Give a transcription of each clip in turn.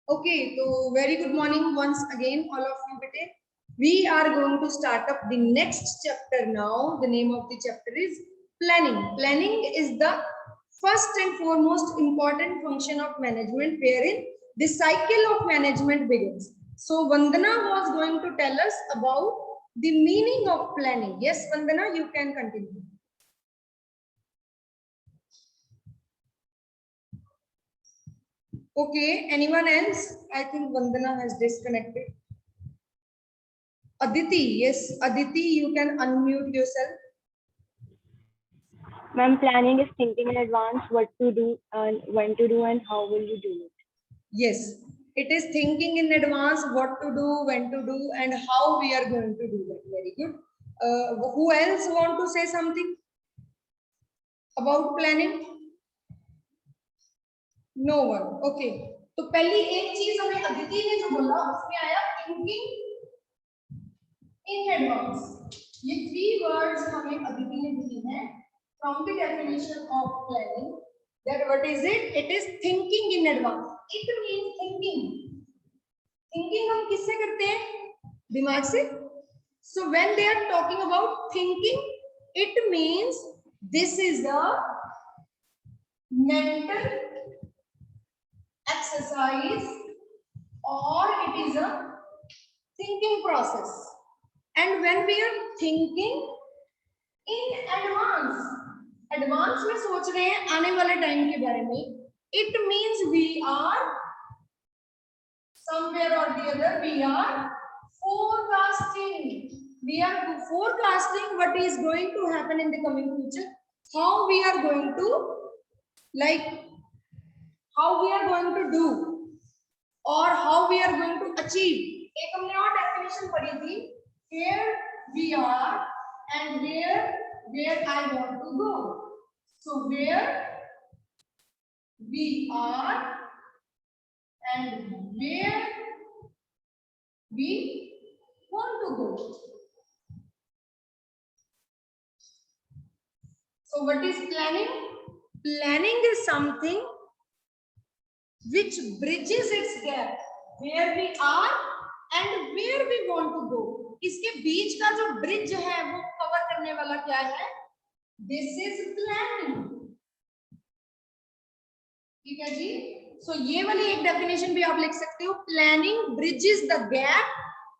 Okay, so very good morning once again, all of you. Bete. We are going to start up the next chapter now. The name of the chapter is planning. Planning is the first and foremost important function of management, wherein the cycle of management begins. So Vandana was going to tell us about the meaning of planning. Yes, Vandana, you can continue. Okay, anyone else? I think Vandana has disconnected. Aditi, yes, Aditi, you can unmute yourself. Ma'am, planning is thinking in advance what to do and when to do and how will you do it. Yes, it is thinking in advance what to do, when to do, and how we are going to do that. Very good. Who else want to say something about planning? No one. Okay. तो पहली एक चीज हमें अदिति ने जो बोला उसमें आया थिंकिंग इन एडवांस. ये 3 वर्ड्स हमें अदिति ने दिए हैं from the definition of planning. That what is it? It is thinking in advance. It means thinking. Thinking हम किससे करते हैं? दिमाग से. So when they are talking about thinking, it means this is a mental exercise or it is a thinking process. And when we are thinking in advance में सोच रहे हैं आने वाले टाइम के बारे में, it means we are somewhere or the other we are forecasting. We are forecasting what is going to happen in the coming future, how we are going to how we are going to do or how we are going to achieve. एक हमने और definition पढ़ी थी, here we are and where I want to go. So where we are and where we want to go. So what is planning? Planning is something which bridges its gap where we are and where we want to go. इसके बीच का जो bridge है वो cover करने वाला क्या है? This is planning. ठीक है जी. So ये वाली एक डेफिनेशन भी आप लिख सकते हो. Planning bridges the gap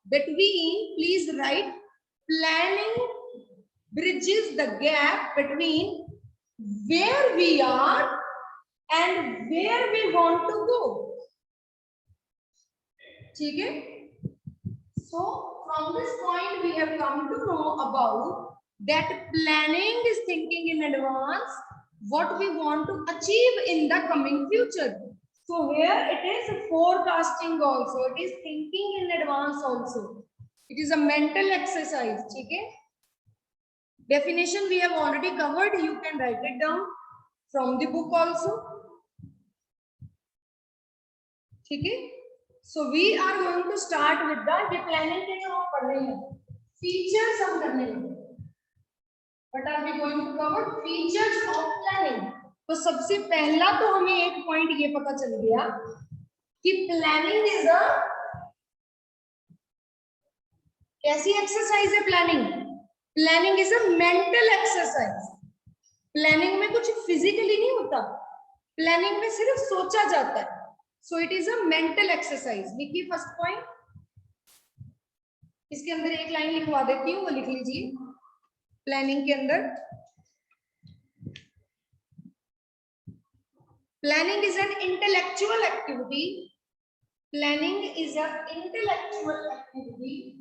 between. Please write. Planning bridges the gap between where we are and where we want to go. ठीक है. So from this point we have come to know about that planning is thinking in advance what we want to achieve in the coming future. So here it is forecasting also, it is thinking in advance also, it is a mental exercise. ठीक है. Definition we have already covered, you can write it down from the book also. ठीक है. So we are going to start with the ये planning के जो हम पढ़ रहे हैं features हम करने लगे. What are we going to cover? Features of planning. तो सबसे पहला तो हमें एक पॉइंट ये पता चल गया कि प्लानिंग इज अ कैसी एक्सरसाइज है? Planning is a mental exercise. Planning में कुछ फिजिकली नहीं होता, प्लानिंग में सिर्फ सोचा जाता है. So it is a mental exercise. लिखिए फर्स्ट पॉइंट. इसके अंदर एक लाइन लिखवा देती हूँ, वो लिख लीजिए. प्लानिंग के अंदर planning is an intellectual activity. Planning is a intellectual activity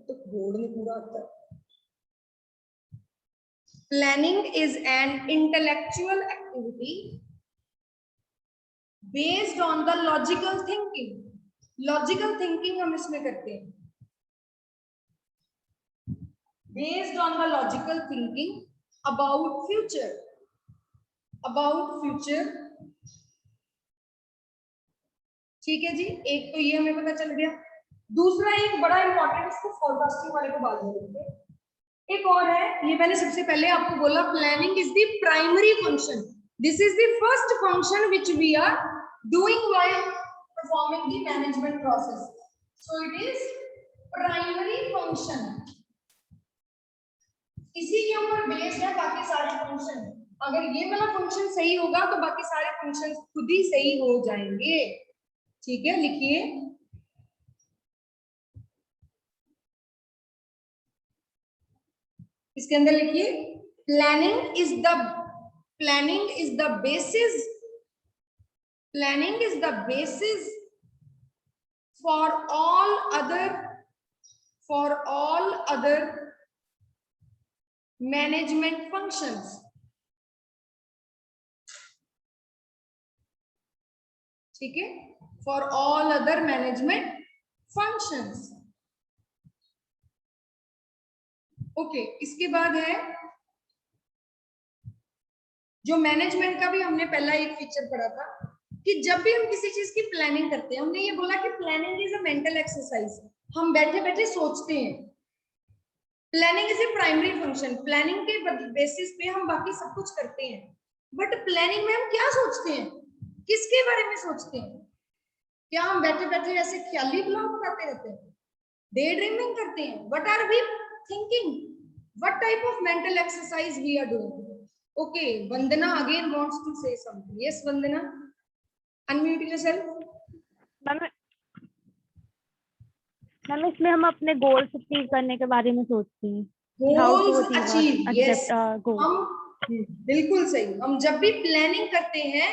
तो बोर्ड में पूरा आता है. Planning is an intellectual activity based on the logical thinking. Logical thinking हम इसमें करते हैं. Based on the logical thinking about future. ठीक है जी. एक तो ये हमें पता चल गया. दूसरा एक बड़ा इंपॉर्टेंट, इसको फोरकास्टिंग वाले को बाद में देखते हैं. एक और है, ये मैंने सबसे पहले आपको बोला, planning is the primary function. This is the first function which we are doing while performing the management process. So it is primary function. इसी के ऊपर बेस्ड है बाकी सारे फंक्शन. अगर ये वाला फंक्शन सही होगा तो बाकी सारे फंक्शन खुद ही सही हो जाएंगे. ठीक है, लिखिए. इसके अंदर लिखिए, planning is the basis, planning is the basis for all other management functions. ठीक है, for all other management functions. Okay, इसके बाद है जो मैनेजमेंट का भी हमने पहला एक फीचर पढ़ा था कि जब भी हम किसी चीज की प्लानिंग करते हैं, हमने ये बोला कि planning is a mental exercise. हम बैठे बैठे सोचते हैं. Planning is a primary function. Planning के बेसिस पे हम बाकी सब कुछ करते हैं. बट प्लानिंग में हम क्या सोचते हैं, किसके बारे में सोचते हैं? क्या हम बैठे बैठे ऐसे ख्याली प्लान बनाते रहते हैं, डे ड्रीमिंग करते हैं? What are we thinking? What type of mental exercise we are doing? Okay, Vandana again wants to say something. Yes Vandana, unmute yourself. Ma'am इसमें हम अपने गोल्स अचीव करने के बारे में सोचते हैं. Goals achieve, yes. goals. हम बिल्कुल सही. हम जब भी प्लानिंग करते हैं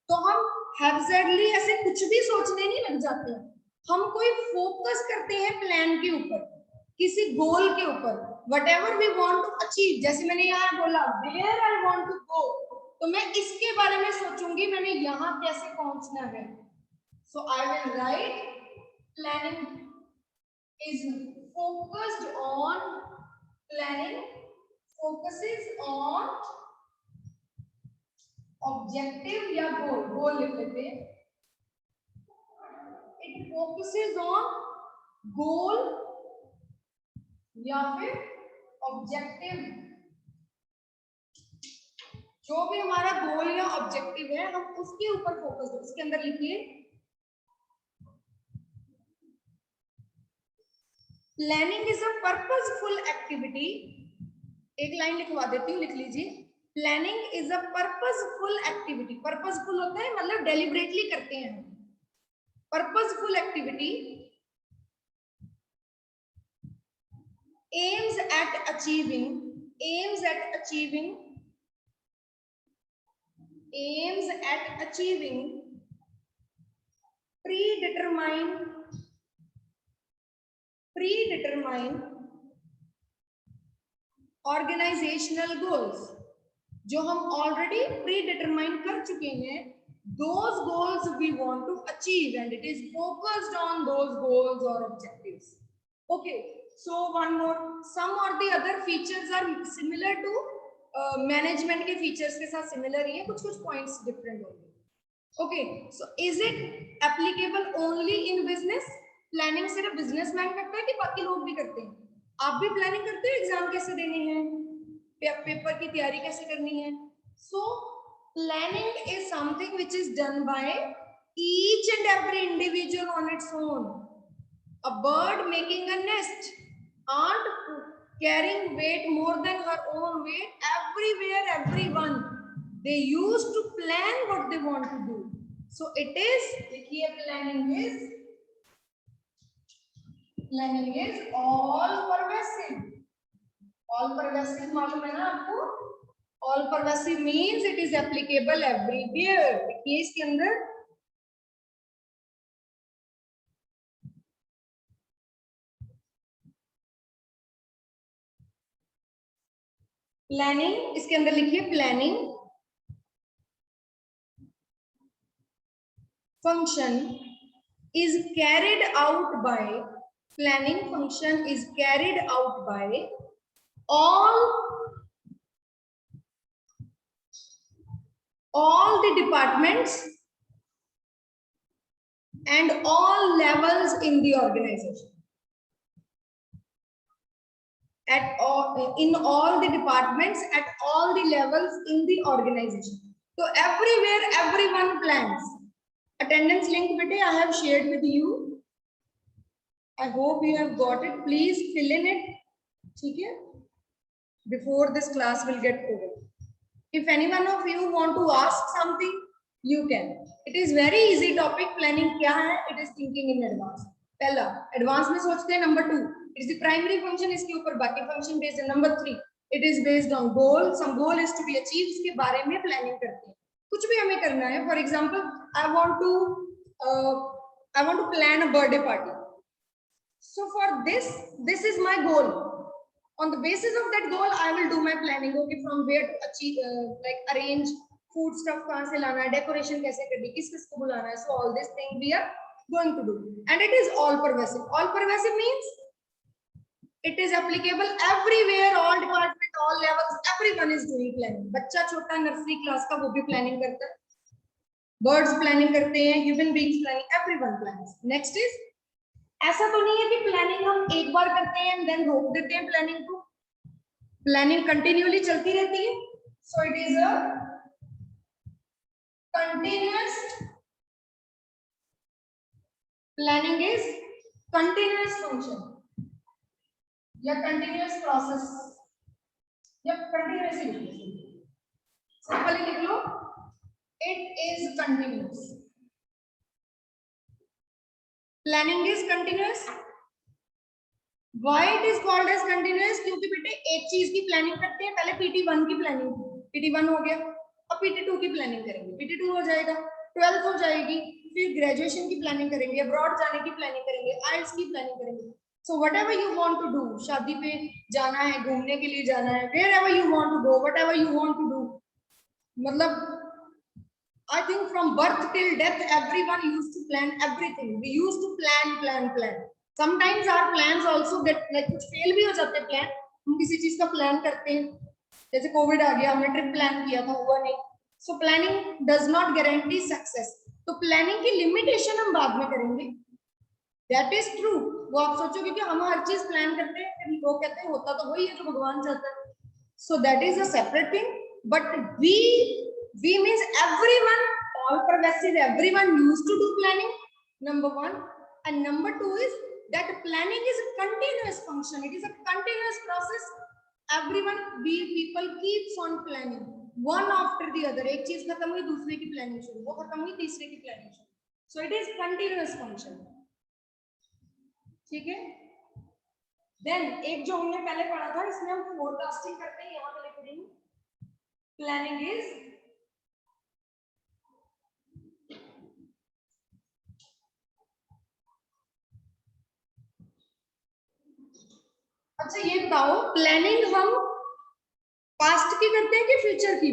तो हम हैप्पीली ऐसे कुछ भी सोचने नहीं लग जाते हैं. हम कोई फोकस करते हैं प्लान के ऊपर, किसी गोल के ऊपर. Whatever we want to achieve, जैसे मैंने यहाँ बोला where I want to go, तो मैं इसके बारे में सोचूंगी, मैंने यहाँ कैसे पहुंचना है. So I will write planning is focused on planning, focuses on objective या goal लिख लेते हैं. It focuses on goal या फिर objective. जो भी हमारा गोल या ऑब्जेक्टिव है हम उसके ऊपर फोकस करें. उसके अंदर लिखिए, planning is a purposeful activity. एक लाइन लिखवा देती हूँ, लिख लीजिए. Planning is a purposeful activity. Purposeful होता है मतलब डेलिबरेटली करते हैं हम. Purposeful activity aims at achieving predetermined organizational goals. जो हम ऑलरेडी प्रीडिटरमाइन कर चुके हैं, those goals we want to achieve and it is focused on those goals or objectives. Okay, so one more, some or the other features are similar to management के features के साथ similar ही है, कुछ कुछ points different होंगे. Okay, so is it applicable only in business? Planning सिर्फ businessman करता है कि बाकी लोग भी करते हैं? आप भी प्लानिंग करते हो एग्जाम कैसे देने हैं, पेपर की तैयारी कैसे करनी है? So planning is something which is done by each and every individual on its own. A bird making a nest and carrying weight more than her own weight, everywhere everyone they used to plan what they want to do. So it is, देखिए, planning is all pervasive. All pervasive मालूम है ना आपको? All pervasive means it is applicable everywhere. देखिए इसके अंदर planning, इसके अंदर लिखिए planning function is carried out by all the departments and all levels in the organization. at all, in all the departments, at all the levels in the organization. So everywhere everyone plans. Attendance link bete I have shared with you. I hope you have got it. Please fill in it. Okay? Before this class will get over. If any one of you want to ask something, you can. It is very easy topic. Planning क्या है? It is thinking in advance. पहला advance में सोचते हैं. Number 2 it is the primary function. इसके ऊपर बाकी function based है. Number 3 it is based on goal. Some goal is to be achieved. इसके बारे में planning करते हैं. कुछ भी हमें करना है. For example, I want to plan a birthday party. So for this is my goal. On the basis of that goal, I will do my planning. Okay, from where to achieve, like arrange food stuff, कहाँ से लाना है, decoration कैसे करनी, किस किस को बुलाना है. So all these things we are going to do, and it is all pervasive. All pervasive means it is applicable everywhere, all department, all levels, everyone is doing planning. बच्चा छोटा nursery class का वो भी planning करता है. Birds planning करते हैं, human beings planning, everyone plans. Next is ऐसा तो नहीं है कि प्लानिंग हम एक बार करते हैं एंड देन रोक देते हैं प्लानिंग को. प्लानिंग कंटिन्यूअली चलती रहती है. So it is a continuous planning is continuous function या कंटिन्यूअस प्रोसेस या कंटिन्यूअसली. सिंपली लिख लो, it is continuous. Planning is continuous. Why it is called as continuous? क्योंकि बेटे एक चीज की प्लानिंग करते हैं. पहले PT1 की प्लानिंग, PT1 हो गया, अब PT2 की प्लानिंग करेंगे. PT2 हो जाएगा, 12th हो जाएगी, फिर ग्रेजुएशन की प्लानिंग करेंगे, अब्रॉड जाने की प्लानिंग करेंगे, IELTS की प्लानिंग करेंगे. So whatever you want to do, शादी पे जाना है, घूमने के लिए जाना है, wherever you want to go, whatever you want to do, मतलब I think from birth till death, everyone used to plan everything. We used to plan. Sometimes our plans also get like कुछ fail भी हो जाते हैं plan. हम किसी चीज का plan करते हैं, जैसे कोविड आ गया, हमने ट्रिप प्लान किया था, हुआ नहीं. So planning does not guarantee success. तो planning की limitation हम बाद में करेंगे. That is true. वो आप सोचोगे कि हम हर चीज प्लान करते हैं, फिर लोग कहते हैं होता तो वही है जो भगवान चाहता है. So that is a separate thing. But we means everyone, all pervasive, everyone used to do planning, number 1. And number 2 is that planning is a continuous function. It is a continuous process. Everyone, we people keeps on planning one after the other. एक चीज खत्म हुई, दूसरे की planning शुरू, वो खत्म हुई, तीसरे की प्लानिंग शुरू. So it is continuous function. ठीक है. Then एक जो हमने पहले पढ़ा था, इसमें हम forecasting करते हैं. यहाँ पे लिख रही हूँ, planning is अच्छा ये बताओ, प्लानिंग हम पास्ट की करते हैं कि फ्यूचर की?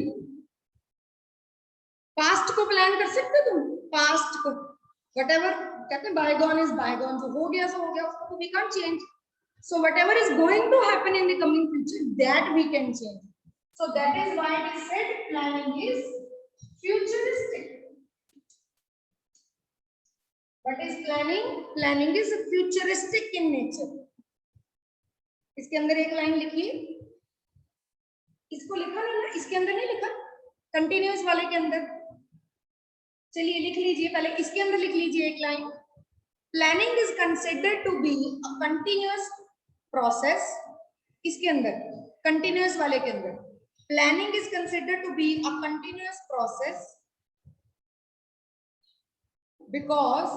पास्ट को प्लान कर सकते हो तुम? पास्ट को व्हाटएवर कहते हैं, बायगॉन इज बायगॉन, जो हो गया सो हो गया, उसको we can change. So whatever is going to happen in the coming future, that we can change. So that is why it is said planning is futuristic. What is planning? Planning is futuristic in nature. इसके अंदर एक line लिखिए, इसको लिखा नहीं ना, इसके अंदर नहीं लिखा, कंटिन्यूअस वाले के अंदर. चलिए लिख लीजिए, पहले इसके अंदर लिख लीजिए एक line. Planning is considered to be a continuous process. इसके अंदर कंटिन्यूअस वाले के अंदर planning is considered to be a continuous process because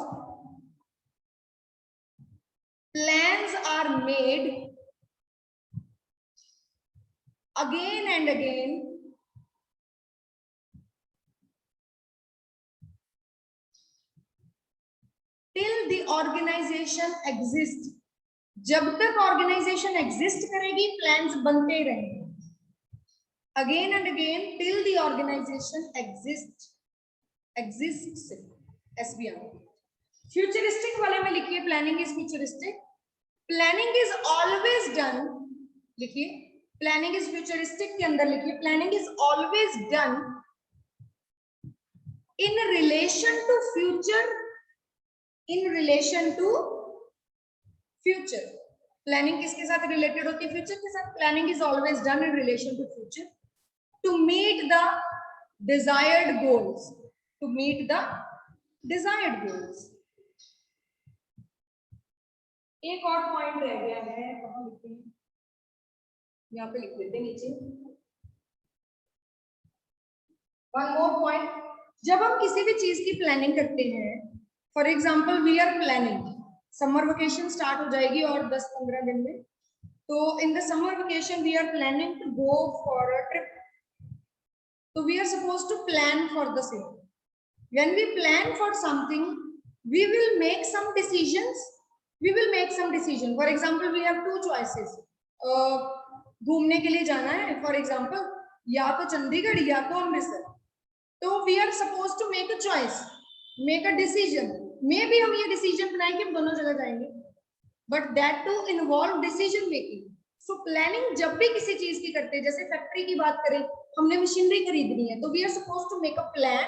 plans are made again and again till the organization exists. जब तक organization exist करेगी, plans बनते रहेंगे. Again and again till the organization exists. SBR. Futuristic वाले में लिखिए, planning is futuristic. Planning is always done. लिखिए, planning is futuristic के अंदर लिखिए, planning is always done in relation to future. In relation to future. Planning किसके साथ related होती है? फ्यूचर के साथ. Planning is always done in relation to future to meet the desired goals. To meet the desired goals. एक और point रह गया है, कहाँ लिखते हैं? यहाँ पे लिख देते हैं नीचे. One more point. जब हम किसी भी चीज की प्लानिंग करते हैं, for example we are planning, summer vacation start हो जाएगी और 10-15 दिन में. तो in the summer vacation we are planning to go for a trip. So we are supposed to plan for the same. When we plan for something, we will make some decisions. We will make some decision. For example, we have two choices. घूमने के लिए जाना है, for example, या तो चंडीगढ़ या तो अमृतसर. तो we are supposed to make a choice, make a decision. Maybe हम ये decision बनाए कि हम दोनों जगह जाएंगे, but that too involve decision making. So planning जब भी किसी चीज की करते हैं, जैसे फैक्ट्री की बात करें, हमने मशीनरी खरीदनी है, तो we are supposed to make a plan,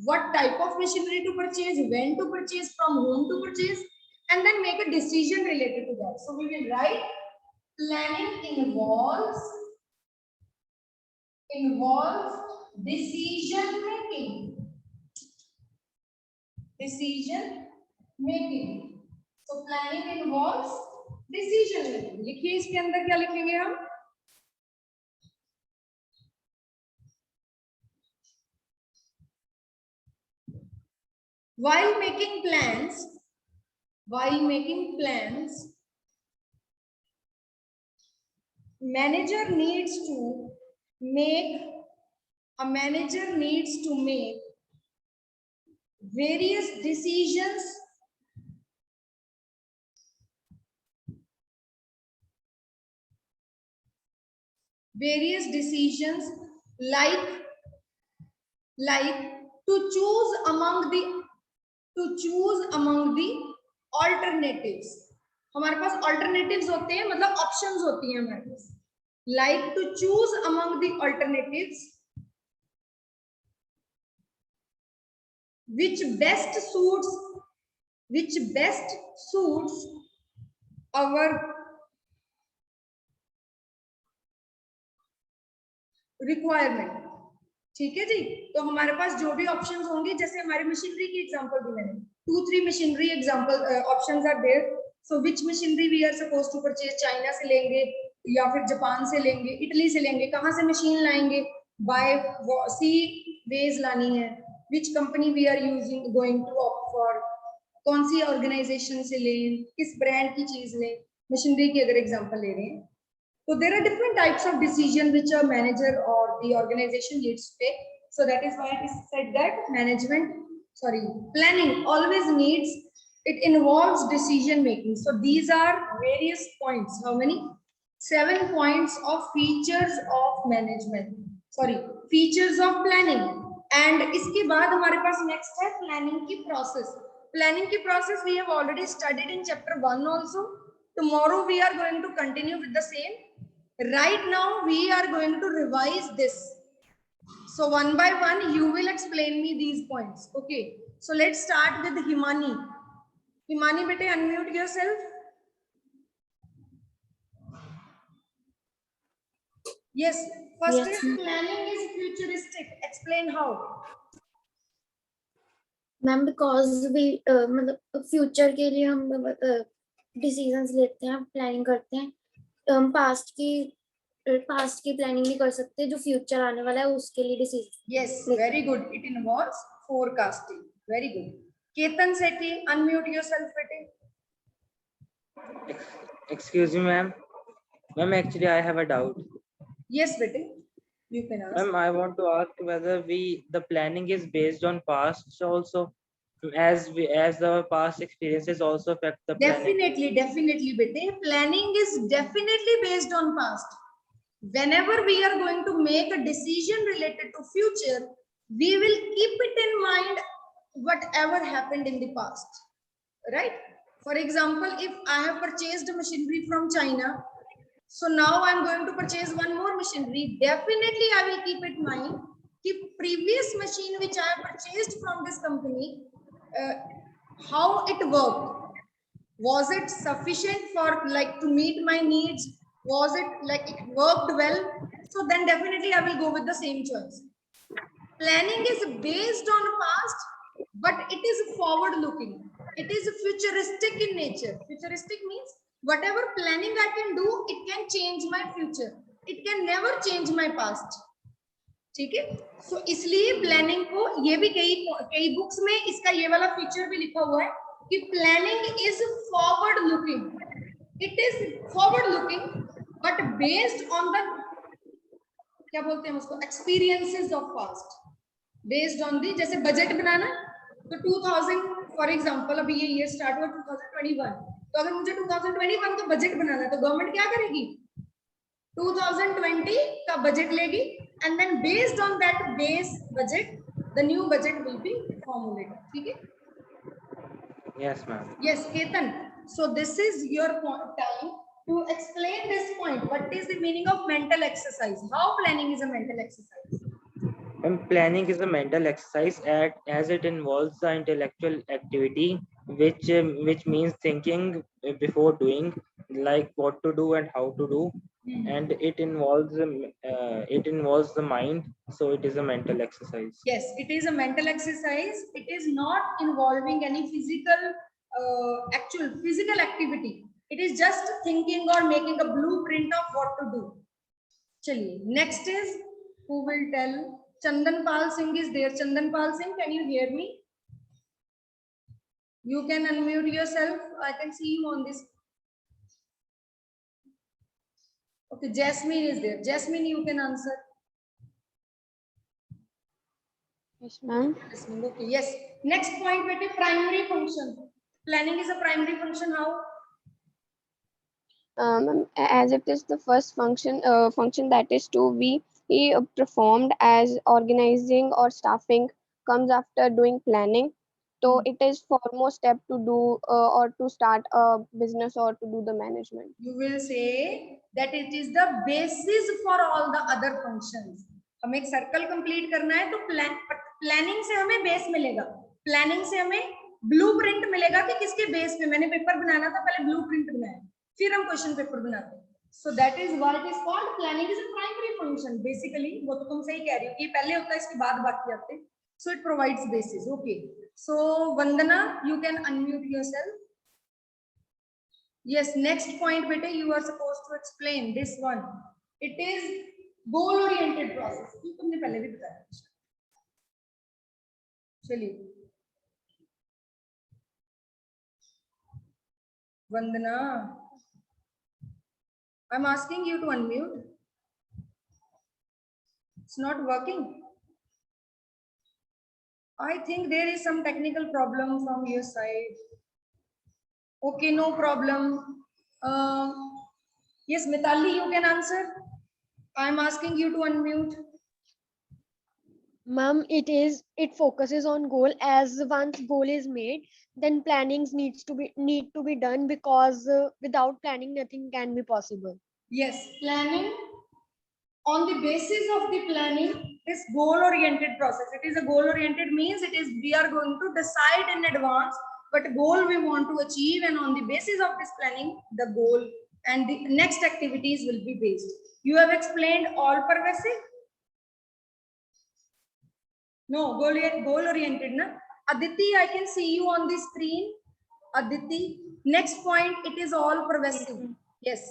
what type of machinery to purchase, when to purchase, from whom to purchase, and then make a decision related to that. So we will write planning involves decision making. Decision making. So planning involves decision making. लिखिए इसके अंदर क्या लिखेंगे हम? While making plans, manager needs to make various decisions like to choose among the alternatives. हमारे पास alternatives होते हैं, मतलब options होती हैं हमारे पास. Like to choose among the alternatives which best suits our requirement. ठीक है जी. तो हमारे पास जो भी ऑप्शंस होंगे, जैसे हमारी मशीनरी की एग्जांपल दी मैंने, 2-3 machinery example options are there. So which machinery we are supposed to purchase? China से लेंगे या फिर जापान से लेंगे, इटली से लेंगे, कहाँ से मशीन लाएंगे? बाय सी वेज लानी है. Which company we are using going to opt for? कौन सी ऑर्गेनाइजेशन से लें, किस ब्रांड की चीज लें? मशीनरी की अगर एग्जांपल ले रहे हैं, so there are different types of decision which a manager or the organization needs to take. So that is why it is said that planning always needs, it involves decision making. So these are various points. How many? 7 points of features of management. Features of planning. And इसके बाद हमारे पास next है planning की process. Planning की process we have already studied in chapter 1 also. Tomorrow we are going to continue with the same. Right now we are going to revise this. So one by one you will explain me these points. Okay. So let's start with Himani. Himani, bete unmute yourself. Yes. First Yes, is planning is futuristic. Explain how. Ma'am because भी मतलब future के लिए हम decisions लेते हैं, planning करते हैं. हम पास्ट की प्लानिंग भी कर सकते हैं, जो फ्यूचर आने वाला है उसके लिए decision. Yes, very good. It involves forecasting. Very good. Ketan Sethi, unmute yourself, bete. Excuse me, ma'am. Ma'am, actually, I have a doubt. Yes, bete. You can ask. Ma'am, I want to ask whether the planning is based on past also, as the past experiences also affect the planning. Definitely, bete. Planning is definitely based on past. Whenever we are going to make a decision related to future, we will keep it in mind whatever happened in the past, right? For example, if I have purchased a machinery from China, so now I'm going to purchase one more machinery, definitely I will keep it in mind the previous machine which I have purchased from this company, how it worked. Was it sufficient for like to meet my needs? Was it like it worked well? So then definitely I will go with the same choice. Planning is based on past, but it is forward looking. It is futuristic in nature. Futuristic means whatever planning I can do, it can change my future. It can never change my past. ठीक है, सो इसलिए planning को ये भी कई books में इसका ये वाला फीचर भी लिखा हुआ है कि planning is forward looking. It is forward looking but based on the, क्या बोलते हैं उसको, experiences of past. Based on the, जैसे बजट बनाना तो 2000 फॉर एग्जांपल, अभी ये ईयर स्टार्ट हुआ 2021, तो अगर मुझे 2021 का बजट बनाना है तो गवर्नमेंट क्या करेगी, 2020 का बजट लेगी and then based on that base budget the new budget will be formulated. ठीक है? Yes, ma'am. Yes, Ketan. So this is your time to explain this point. What is the meaning of mental exercise? How planning is a mental exercise? And planning is a mental exercise as it involves the intellectual activity, which means thinking before doing, like what to do and how to do, and it involves the mind, so it is a mental exercise. Yes, it is a mental exercise. It is not involving any physical, actual physical activity. It is just thinking or making a blueprint of what to do. Chaliye, next is, who will tell? Chandan Pal Singh is there. Chandan Pal Singh, can you hear me? You can unmute yourself. I can see you on this. Okay, Jasmine is there. Jasmine, you can answer. Yes, ma'am. Jasmine, okay, yes. Next point, bete, primary function. Planning is a primary function. How? As it is the first function that is to be performed, as organizing or staffing comes after doing planning. So it is foremost step to do or to start a business or to do the management. You will say that it is the basis for all the other functions. हमें एक circle complete करना है तो planning से हमें base मिलेगा, planning से हमें ब्लूप्रिंट मिलेगा कि किसके बेस पे मैंने पेपर बनाना था, पहले ब्लूप्रिंट बनाया फिर हम क्वेश्चन पेपर बनाते हैं. सो that is what is called planning is a primary function. Basically वो तो तुम सही कह रही हो कि पहले होता है इसके बाद बाकी आते हैं. So it provides basis. Okay, so Vandana, you can unmute yourself. Yes, next point, beta, you are supposed to explain this one. It is goal-oriented process. ये तुमने पहले भी बताया. चलिए, Vandana, I'm asking you to unmute. It's not working. I think there is some technical problem from your side. Okay, no problem. Yes, Mitali, you can answer. I'm asking you to unmute. Ma'am, it focuses on goal. As once goal is made, then plannings need to be done, because without planning nothing can be possible. Yes, planning. On the basis of the planning is goal-oriented process. It is a goal-oriented means it is we are going to decide in advance what goal we want to achieve, and on the basis of this planning, the goal and the next activities will be based. You have explained all pervasive. No, goal-oriented, na? Aditi, I can see you on the screen. Aditi, next point, it is all pervasive. Yes.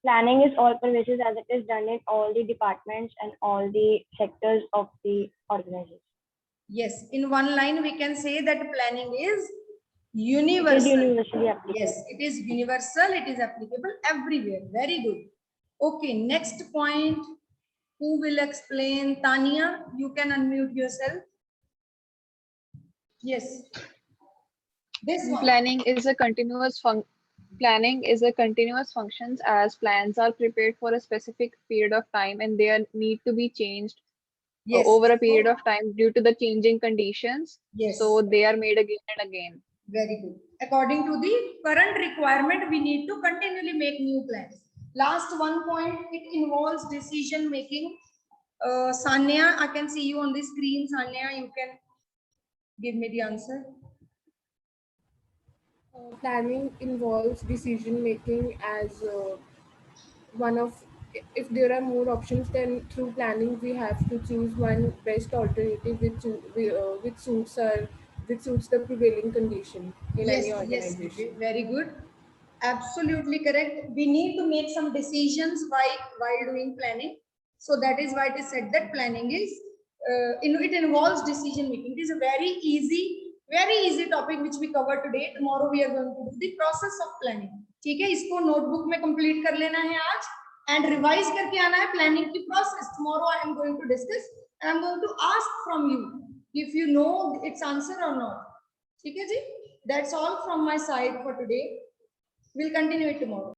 Planning is all pervasive, as it is done in all the departments and all the sectors of the organization. Yes, in one line we can say that planning is It universal. is universally applicable. Yes, it is universal. It is applicable everywhere. Very good. Okay, next point. Who will explain? Tania, you can unmute yourself. Yes. This one. Planning is a continuous functions, as plans are prepared for a specific period of time and they need to be changed Yes. over a period of time due to the changing conditions. Yes. So they are made again and again. Very good. According to the current requirement, we need to continually make new plans. Last one point, it involves decision making. Sanya, I can see you on the screen. Sanya, you can give me the answer. Planning involves decision making as one of, if there are more options, then through planning we have to choose one best alternative which suits our, which suits the prevailing condition in Yes, any yes, organization. very good. Absolutely correct. We need to make some decisions while doing planning. So that is why it is said that planning is, it involves decision making. It is a very easy topic which we cover today. Tomorrow we are going to do the process of planning. ठीक है, इसको notebook में complete कर लेना है आज and revise करके आना है planning की process. Tomorrow I am going to discuss and I am going to ask from you if you know its answer or not. ठीक है जी? That's all from my side for today. We'll continue it tomorrow.